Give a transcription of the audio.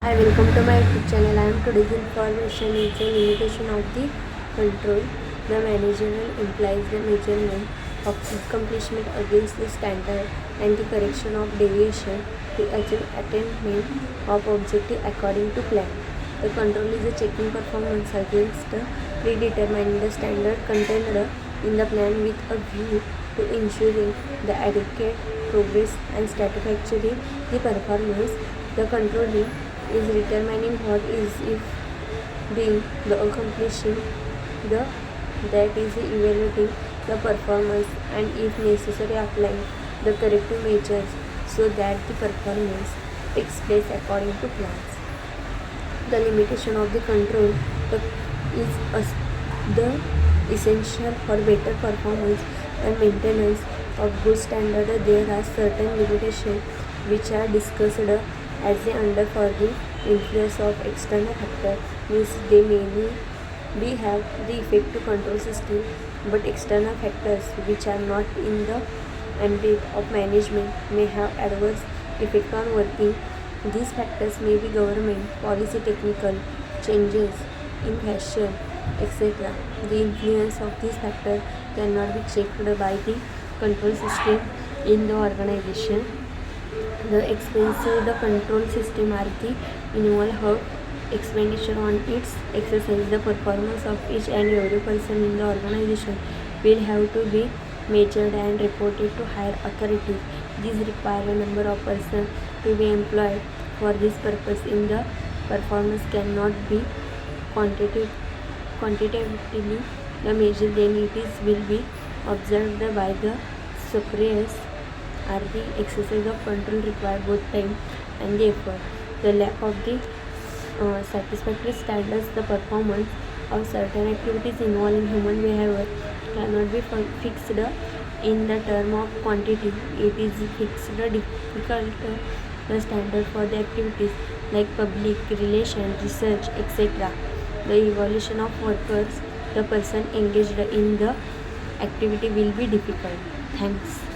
Hi, welcome to my YouTube channel. I am today's information is the limitation of the control. The managerial implies the measurement of accomplishment against the standard and the correction of deviation to achieve attainment of objective according to plan. The control is a checking performance against the predetermined the standard contained in the plan with a view to ensuring the adequate progress and satisfactory the performance. The controlling is determining what is if being the accomplishing the that is evaluating the performance and if necessary applying the corrective measures so that the performance takes place according to plans. The limitation of the control is the essential for better performance and maintenance of good standard. There are certain limitations which are discussed as they under for the influence of external factor, means they may be have the effect to control system, but external factors which are not in the ambit of management may have adverse effect on working. These factors may be government policy, technical changes in fashion, etc. The influence of these factors cannot be checked by the control system in the organization. The expenses the control system are the involve how expenditure on its exercise. The performance of each and every person in the organization will have to be measured and reported to higher authorities. These require a number of persons to be employed for this purpose. In the performance cannot be quantitatively the measure, then it is will be observed by the superiors are the exercise of control require both time and the effort. The lack of the satisfactory standards, the performance of certain activities involving human behavior cannot be fixed in the term of quantity. It is fixed difficult the standard for the activities like public relation, research, etc. The evaluation of workers, the person engaged in the activity will be difficult. Thanks.